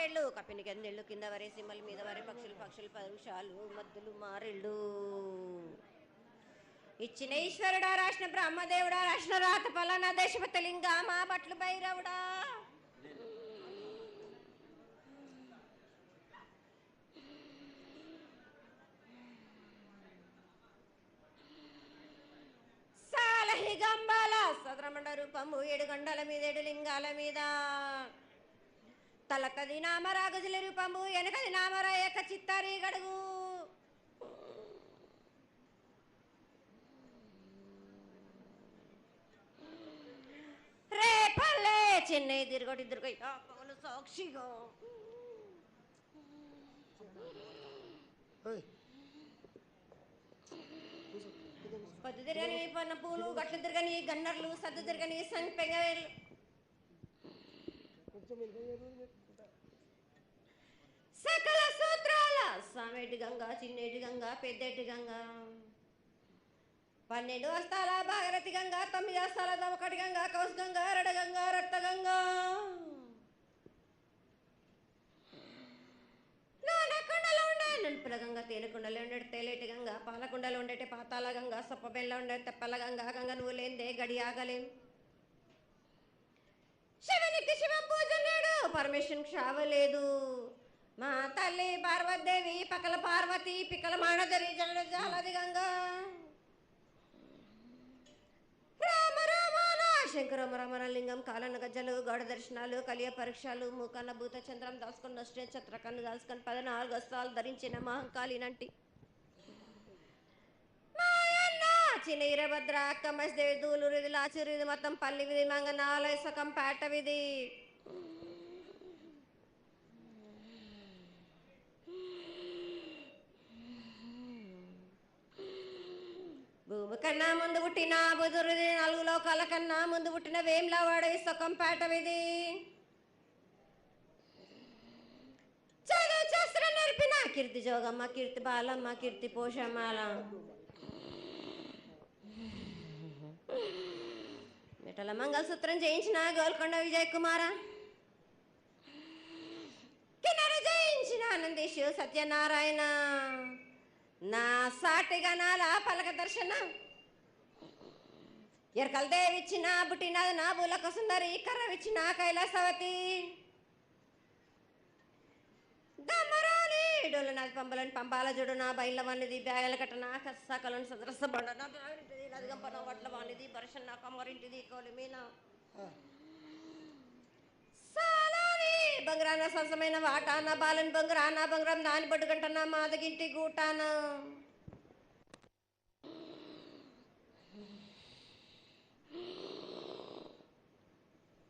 నూరేళ్ళు కప్పిని గందెళ్ళు కింద వరే సింహల మీద వరే పక్షులు పక్షులు పరుషాలు మద్దులు మారెళ్ళు ఇచ్చిన ఈశ్వరుడా రాసిన బ్రహ్మదేవుడా రాసిన రాత పలానా దేశపతి లింగా మా బట్లు భైరవుడా గంబాల సద్రమండ రూపము 7 గండల మీద 7 లింగాల మీద తలకది నామరాగుజుల రూపము వెనకది నామర ఏక చిత్తారి గడుగు రేపల్లే చెన్నై తిరుగొట్టి దుర్గయ్య పగలు సాక్షిగా పద్దు తిరగని పన్న పూలు గట్లు తిరగని గన్నర్లు సద్దు తిరగని సంపెంగవేళ్ళు సకల సూత్రాల సామేటి గంగా చిన్నేటి గంగా పెద్దేటి గంగా 12 హస్తాల భాగరథి గంగా 9 హస్తాల దమకటి గంగా కౌస్ గంగా రడ గంగా రక్త గంగా నలుపుల గంగా తేనెకుండలో ఉండే తేలేటి గంగా పాలకుండలో ఉండేటి పాతాల గంగా సొప్పబెల్ల ఉండే తెప్పల గంగా గంగ నువ్వు లేందే గడి ఆగలేం శివునికి శివ పూజ నేడు పరమేశ్వరుని క్షావలేదు మా తల్లి పార్వతీదేవి పకల పార్వతి పికల మాణదరి జల జాలది గంగా రామ రామాన శంకరమ రమణ లింగం కాలన గజ్జలు గౌడ దర్శనాలు కలియ పరీక్షలు మూకన్న భూత చంద్రం దాసుకొని నష్టే ఛత్రకన్ను దాసుకొని 14 హస్తాలు ధరించిన మహంకాళినంటి చిన్న ఈరభద్ర అక్క మసిదేవి దూలూరు ఇది లాచూరు ఇది మొత్తం పల్లి విధి మంగనాలయ సకం పేట విధి భూమి కన్నా ముందు పుట్టిన బుధురుది 4 లోకాల కన్నా ముందు పుట్టిన వేమ్లవాడ సొకం పేట విధి చదువు శాస్త్రం నేర్పిన కీర్తి జోగమ్మ కీర్తి బాలమ్మ కీర్తి పోషమాల మెటల మంగళసూత్రం చేయించిన గోల్కొండ విజయ్ కుమార కిన్నర జయించిన ఆనందేశు సత్యనారాయణ నా సాటిగా నాల పలక దర్శన ఎరకల దేవిచ్చిన బుట్టినది నా బులక సుందరి కర్రవిచ్చిన కైలాసవతి దమరాని డోలు నాది పంబలని పంపాల జుడు నా బయల వానిది బ్యాగల కట్ట నా కసకలను సదరస బండ నా బ్యాగింటిది నదిగంపన వడ్ల వానిది బర్షన్ నా కమ్మరింటిది కోలిమీన సాలాని బంగారాన సరసమైన వాటాన బాలని బంగారాన బంగారం దాని బొడ్డుగంటన మాదగింటి గూటాన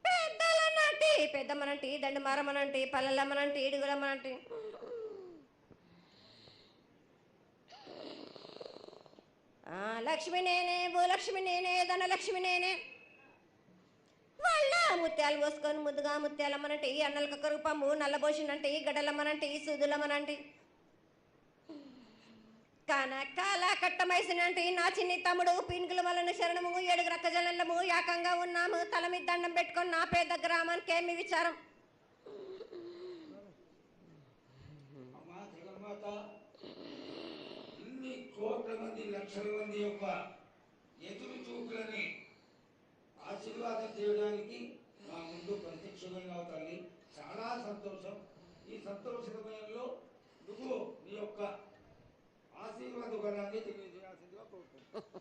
పెద్దలనంటి పెద్దమ్మనంటి దండు మారమ్మనంటి పల్లెలమ్మనంటి ఇడుగులమ్మనంటి లక్ష్మి నేనే భూలక్ష్మి నేనే ధనలక్ష్మి నేనే వాళ్ళ ముత్యాలు పోసుకొని ముద్దుగా ముత్యాలమ్మనంటే అన్నలకు కరుపమ్ము నల్లబోసినంటే గడ్డలమ్మనంటే సూదులమ్మనంటే కనకాల కట్టమైసినంటే నా చిన్ని తమ్ముడు పీనుగుల వలన శరణము 7 రక్క జలము ఏకంగా ఉన్నాము తల మీద దండం పెట్టుకొని నా పేద గ్రామానికి ఏమి విచారం ఇన్ని కోట్ల మంది లక్షల మంది యొక్క ఎదురు చూపులని ఆశీర్వాదం చేయడానికి మా ముందు ప్రత్యక్షమైన తల్లి చాలా సంతోషం. ఈ సంతోష సమయంలో నువ్వు నీ యొక్క ఆశీర్వాద గణాన్ని తెలియజేయాల్సిందిగా కోరుకుంటున్నాను.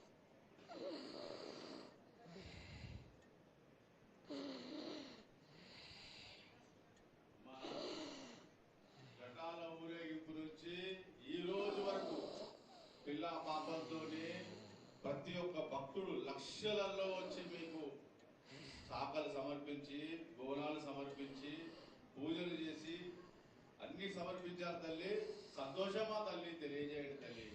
ఘటాల ఊరేగింపు నుంచి ఈ రోజు వరకు పిల్ల పాపలతోనే ప్రతి ఒక్క భక్తుడు లక్షలలో వచ్చి మీకు శాఖలు సమర్పించి బోనాలు సమర్పించి పూజలు చేసి అన్ని సమర్పించారు తల్లి. సంతోషమా తల్లి తెలియజేయండి తల్లి.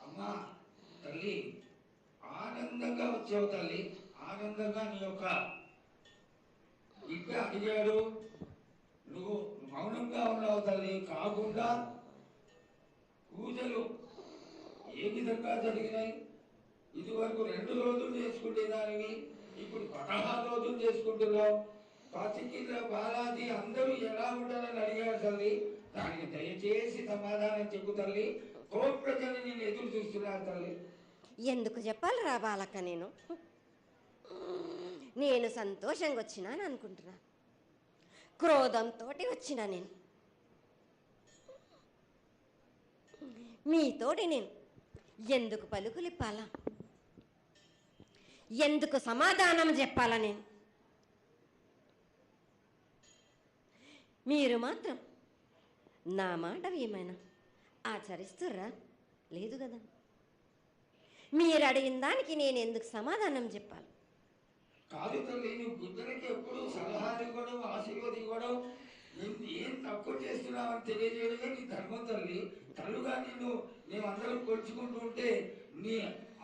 అమ్మా తల్లి ఆనందంగా వచ్చావు తల్లి, ఆనందంగా నీ యొక్క బిడ్డ అడిగాడు, నువ్వు మౌనంగా ఉన్నావు తల్లి. కాకుండా పూజలు ఏ విధంగా జరిగినాయి? ఇదివరకు 2 రోజులు చేసుకునేదానివి, ఇప్పుడు 16 రోజులు చేసుకుంటున్నావు. పసికిల బాలాజీ అందరూ ఎలా ఉంటారని అడిగాడు తల్లి. దానికి దయచేసి సమాధానం చెప్పు తల్లి. కోటి ప్రజలు నేను ఎదురు చూస్తున్నారు తల్లి. ఎందుకు చెప్పాలి రా బాలక్క, నేను సంతోషంగా వచ్చినాను అనుకుంటున్నా, క్రోధంతో వచ్చినా నేను. మీతోటి నేను ఎందుకు పలుకులిప్పాలా, ఎందుకు సమాధానం చెప్పాలా నేను? మీరు మాత్రం నా మాట ఏమైనా ఆచరిస్తుర్రా? లేదు కదా. మీరు అడిగిన దానికి నేను ఎందుకు సమాధానం చెప్పాలి? కాదు తల్లి, నువ్వు బుద్ధునికి ఎప్పుడు సలహాలు ఇవ్వడం, ఆశీర్వాదం ఇవ్వడం, ఏం తక్కువ చేస్తున్నావని తెలియజేయడమే నీ ధర్మం తల్లి. తల్లుగా మేమందరం కొలుచుకుంటూ ఉంటే నీ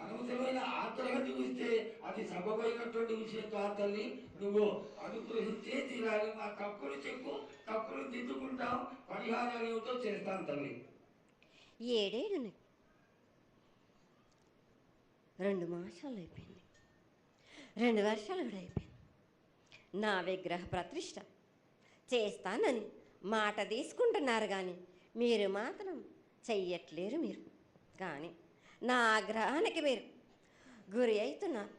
అనవసరమైన ఆగ్రహం చూపిస్తే అది సబబైనటువంటి విషయం కాదు తల్లి. నువ్వు అనుగ్రహించే తీరాలి. మా తప్పులు చెప్పు, తప్పులు దిద్దుకుంటాం, పరిహారాలు ఏమిటో చేస్తాను తల్లి. 7 ఏళ్ళు 2 మాసాలు అయిపోయింది, 2 వర్షాలు కూడా అయిపోయింది. నా విగ్రహ ప్రతిష్ట చేస్తానని మాట తీసుకుంటున్నారు కానీ మీరు మాత్రం చెయ్యట్లేరు. మీరు కానీ నా ఆగ్రహానికి మీరు గురి అవుతున్నారు.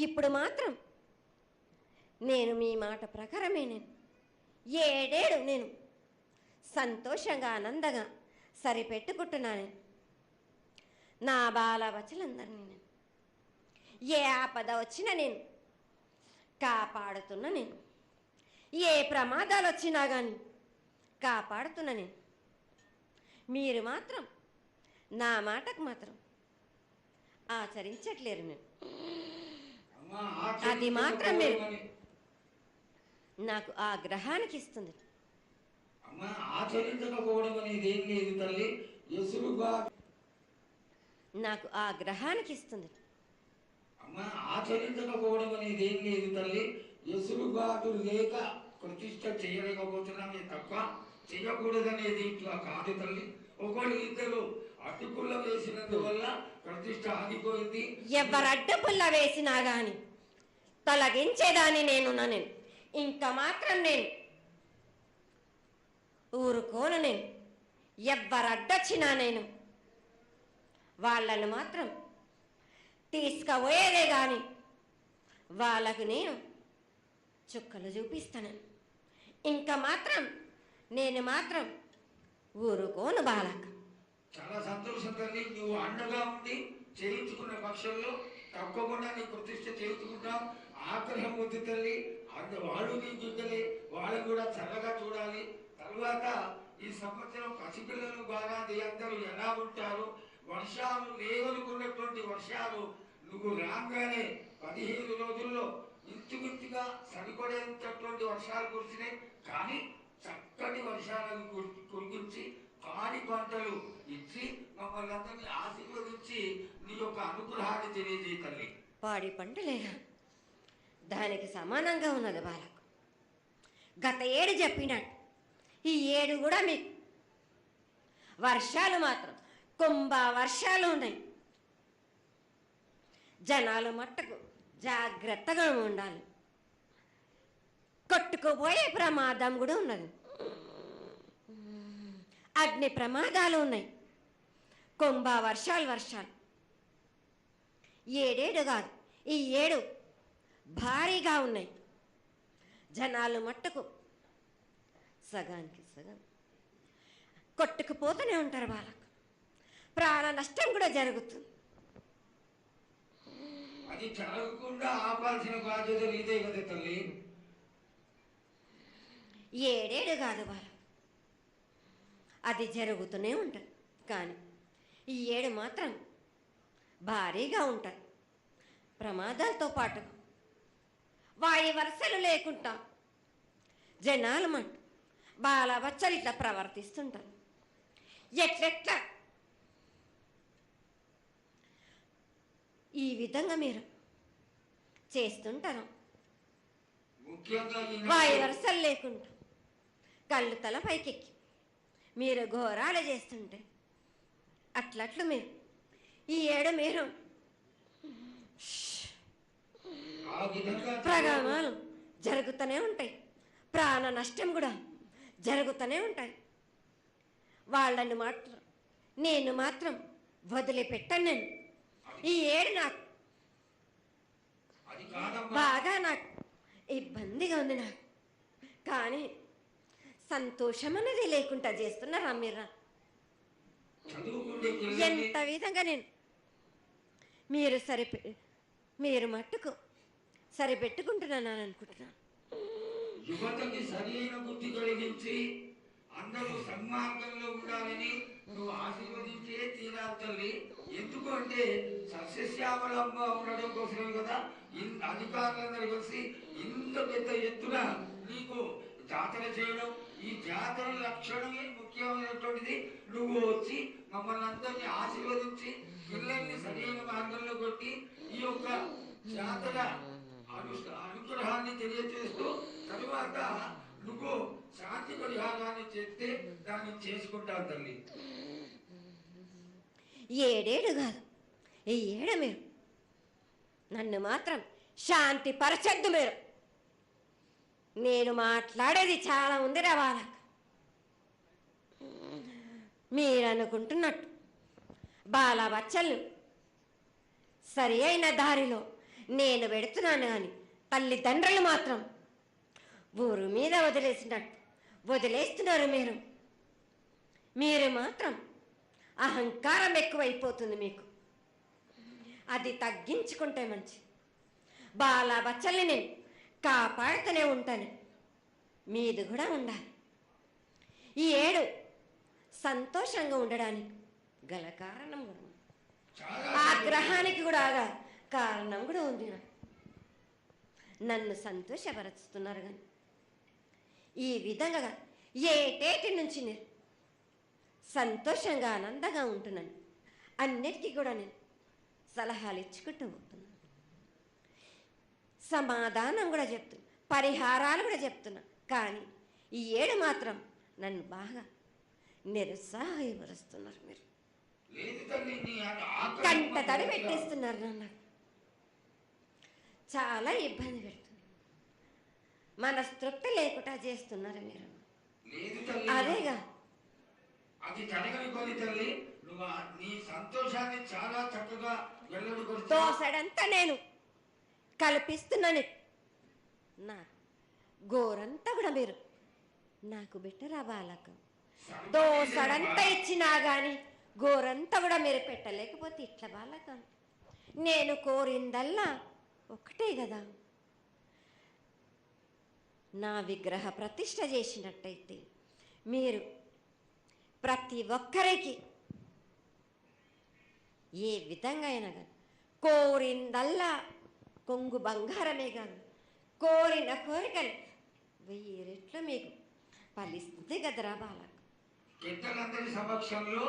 ఇప్పుడు మాత్రం నేను మీ మాట ప్రకారమే నేను 7 ఏళ్ళు నేను సంతోషంగా ఆనందంగా సరిపెట్టుకుంటున్నాను. నా బాలవచలందరినీ నేను ఏ ఆపద వచ్చినా నేను కాపాడుతున్నా. నేను ఏ ప్రమాదాలు వచ్చినా కానీ కాపాడుతున్నా నేను. మీరు మాత్రం నా మాటకు మాత్రం ఆచరించట్లేరు. నేను అది మాత్రం మీరు నాకు ఆగ్రహానికి ఇస్తుంది. ఆచరించకపోవడం అనేది ఏం లేదు తల్లి. నాకు ఆగ్రహానికి ఇస్తుంది. ఆచరించకపోవడం అనేది ఏం లేదు తల్లి. ఎసురుబాటు లేక ప్రతిష్ట చేయలేకపోతున్నామే తప్ప చేయకూడదనేది ఇట్లా కాదు తల్లి. ఒకళ్ళు ఇద్దరు అడ్డుపుల్ల వేసినందువల్ల ప్రతిష్ట ఆగిపోయింది. ఎవరు అడ్డుపుల్ల వేసినా గాని తొలగించేదాన్ని నేను. ఇంకా మాత్రం నేను ఊరుకోను. నేను ఎవరు అడ్డొచ్చినా నేను వాళ్ళను మాత్రం తీసుకుపోయేదే కానీ వాళ్ళకు నేను చుక్కలు చూపిస్తాను. ఇంకా మాత్రం నేను మాత్రం ఊరుకోను బాలక. చాలా సంతోషం తల్లి. నువ్వు అండగా ఉండి చేయించుకున్న పక్షంలో తప్పకుండా నీ ప్రతిష్ట చేయించుకుంటాం. ఆగ్రహం వద్దు తల్లి. వాళ్ళు నీ బిడ్డలే, వాళ్ళు కూడా చల్లగా చూడాలి. తర్వాత ఈ సంవత్సరం పసిపిల్లలు బాగా అందరూ ఎలా ఉంటారు? వర్షాలు లేవనుకున్నటువంటి వర్షాలు నువ్వు రాగానే 15 రోజుల్లో ఇంచుమించుగా సరిపడేటటువంటి వర్షాలు కురిసినాయి. కానీ చక్కటి వర్షాలను కురిపించి పాడి పంటలు ఇచ్చి మమ్మల్ని అందరినీ ఆశీర్వదించి నీ యొక్క అనుగ్రహాన్ని తెలియజేయ తల్లి. పాడి పంటలేనా దానికి సమానంగా ఉన్నది బాలకు. గత 7 చెప్పినట్టు ఈ 7 కూడా మీకు వర్షాలు మాత్రం కుంభ వర్షాలు ఉన్నాయి. జనాలు మట్టుకు జాగ్రత్తగా ఉండాలి. కొట్టుకుపోయే ప్రమాదం కూడా ఉన్నది. అగ్ని ప్రమాదాలు ఉన్నాయి. కుంభ వర్షాలు 7 కాదు, ఈ 7 భారీగా ఉన్నాయి. జనాలు మట్టుకు సగానికి సగం కొట్టుకుపోతూనే ఉంటారు. వాళ్ళకు ప్రాణ నష్టం కూడా జరుగుతుంది. అది జరగకుండా ఆపాల్సిన బాధ్యత నీదే కదా తల్లి. 7 కాదు వాళ్ళు, అది జరుగుతూనే ఉంటుంది. కానీ ఈ 7 మాత్రం భారీగా ఉంటాయి. ప్రమాదాలతో పాటు వాయి వరుసలు లేకుండా జనాలు మట్టు బాలబచ్చలు ఇట్లా ప్రవర్తిస్తుంటారు. ఎట్లెట్లా ఈ విధంగా మీరు చేస్తుంటారు. ముఖ్యంగా వాయు వరసలు లేకుండా కళ్ళు తల పైకెక్కి మీరు ఘోరాలు చేస్తుంటే అట్లట్లు మీరు ఈ ఏడు మీరు ఆ విధంగా ప్రగామాలు జరుగుతూనే ఉంటాయి, ప్రాణ నష్టం కూడా జరుగుతూనే ఉంటాయి. వాళ్ళని మాత్రం నేను మాత్రం వదిలిపెట్టాను. నేను ఈ ఏడు నాకు అది కాదమ్మా. బాగా నాకు ఇబ్బందిగా ఉంది నాకు, కానీ సంతోషం అనేది లేకుండా చేస్తున్నారా మీరు? చదువుకుండే పిల్లల్ని ఎంత విధంగా నేను మీరు మట్టుకు సరిపెట్టుకుంటున్నాను అనుకుంటున్నాను. యువతకి సరైన బుద్ధి కలిగించి అందరూ సన్మార్గంలో ఉండాలని నువ్వు ఆశీర్వదించే తీరాలి తల్లి. ఎందుకు అంటే సస్యశ్యామలంగా ఉండడం కోసమే కదా అధికారులందరూ కలిసి ఇంత పెద్ద ఎత్తున నీకు జాతర చేయడం. ఈ జాతర లక్షణమే ముఖ్యమైనటువంటిది. నువ్వు వచ్చి మమ్మల్ని అందరినీ ఆశీర్వదించి పిల్లల్ని సరైన మార్గంలో కొట్టి ఈ యొక్క జాతర అనుగ్రహాన్ని తెలియజేస్తూ తరువాత నువ్వు శాంతి పరిహారాన్ని చేస్తే దాన్ని చేసుకుంటావు తల్లి. ఏడేడు కాదు, ఈ ఏడు మీరు నన్ను మాత్రం శాంతి పరచద్దు. నేను మాట్లాడేది చాలా ఉంది వాళ్ళకు. మీరు అనుకుంటున్నట్టు బాలబచ్చలు సరి అయిన దారిలో నేను పెడుతున్నాను, కానీ తల్లిదండ్రులు మాత్రం ఊరు మీద వదిలేస్తున్నారు. మీరు మాత్రం అహంకారం ఎక్కువైపోతుంది మీకు. అది తగ్గించుకుంటే మంచి. బాలబచ్చల్ని నేను కాపాడుతూనే ఉంటాను, మీది కూడా ఉండాలి. ఈ ఏడు సంతోషంగా ఉండడానికి గల కారణం కూడా ఉంది. ఆగ్రహానికి కూడా కారణం కూడా ఉంది. నన్ను సంతోషపరుస్తున్నారు, కానీ ఈ విధంగా ఏటేటి నుంచి నేను సంతోషంగా ఆనందంగా ఉంటున్నాను. అన్నిటికీ కూడా నేను సలహాలు ఇచ్చుకుంటూ పోతున్నాను, సమాధానం కూడా చెప్తున్నా, పరిహారాలు కూడా చెప్తున్నా. కానీ ఈ ఏడు మాత్రం నన్ను బాగా నిరుత్సాహపరుస్తున్నారు. మీరు కంట తడి పెట్టేస్తున్నారు, నన్ను చాలా ఇబ్బంది పెడుతున్నారు, మనస్తృప్తి లేకుండా చేస్తున్నారు మీరు. అదేగా అది జరగని కొని తల్లి. నువ్వు నీ సంతోషాన్ని చాలా చక్కగా వెల్లడికొచ్చి దోసడంతా నేను కల్పిస్తున్నాను. నా గోరంతా కూడా మీరు నాకు బెట్టరా బాలకం. దోసడంతా ఇచ్చినా కానీ గోరంతా కూడా మీరు పెట్టలేకపోతే ఇట్లా బాలకం. నేను కోరిందల్లా ఒకటే కదా, నా విగ్రహ ప్రతిష్ఠ చేసినట్టయితే మీరు ప్రతి ఒక్కరికి ఏ విధంగా అయినా కానీ కోరిందల్లా కొంగు బంగారమే కాదు, కోరిన కోరికలు 1000 రెట్లు మీకు ఫలిస్తుంది కదరా బాలక. పెద్దలందరి సమక్షంలో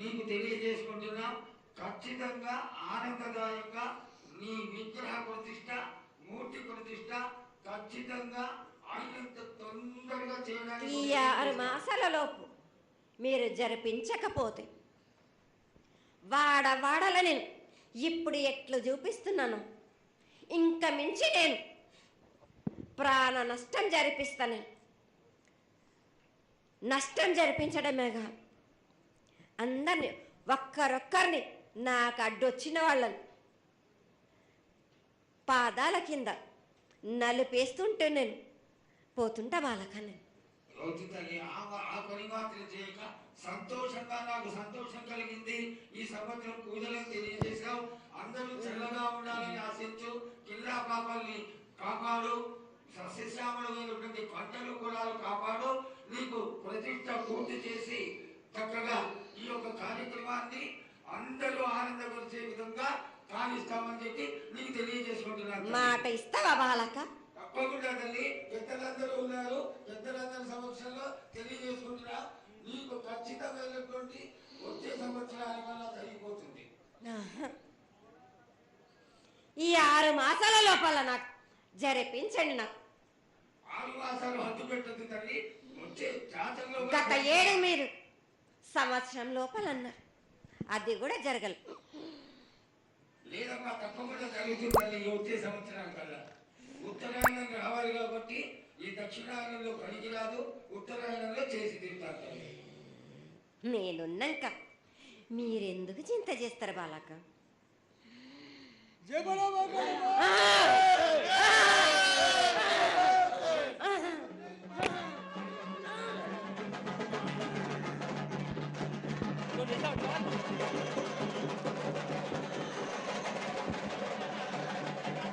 నీకు తెలియజేసుకుంటున్నా, ఖచ్చితంగా ఆనందదాయంగా నీ విగ్రహ ప్రతిష్ట, మూర్తి ప్రతిష్ట ఖచ్చితంగా అయినంత తొందరగా చేయడానికి ఈ 6 మాసాల లోపు మీరు జరిపించకపోతే వాడవాడల నేను ఇప్పుడు ఎట్లు చూపిస్తున్నాను, ఇంకా మించి నేను ప్రాణ నష్టం జరిపిస్తాను. నష్టం జరిపించడమేగా అందరినీ ఒక్కరొక్కరిని నాకు అడ్డొచ్చిన వాళ్ళని పాదాల కింద నలిపేస్తుంటే నేను పోతుంటా వాళ్ళకని. ఆ పని మాత్రం చేయక సంతోషంగా నాకు సంతోషం కలిగింది. ఈ సంవత్సరం పూజలను తెలియజేశావు. అందరూ చల్లగా ఉండాలని ఆశించు. కిల్లా పాపాలని కాపాడు, సస్యశ్యామలమైనటువంటి పంటలు పొలాలు కాపాడు. నీకు ప్రతిష్ట పూర్తి చేసి చక్కగా ఈ యొక్క కార్యక్రమాన్ని అందరూ ఆనందపరిచే విధంగా కానిస్తామని చెప్పి నీకు తెలియజేసుకుంటున్నాను. మాట ఇస్తావా బాలక? తప్పకుండా తల్లి. పెద్దలందరూ ఉన్నారు, పెద్దలందరి సమక్షంలో తెలియజేసుకుంటున్నా. నీకు ఖచ్చితమైనటువంటి వచ్చే సంవత్సరాల వల్ల జరిగిపోతుంది. 6 మాసాల లోపల నాకు జరిపించండి. నాకు 6 మాసాలు హద్దు పెట్టదు తల్లి. వచ్చే జాతరలో గత 7 మీరు సంవత్సరం లోపల అన్నారు, అది కూడా జరగలేదు. లేదమ్మా, తప్పకుండా జరుగుతుందండి. వచ్చే సంవత్సరం కల్లా ఉత్తరాయణం రావాలి కాబట్టి ఈ దక్షిణాయనంలో పనికి రాదు, ఉత్తరాయణంలో చేసి తీరుతారు తల్లి. నేనున్నాక మీరెందుకు చింత చేస్తారు బాలక? Lo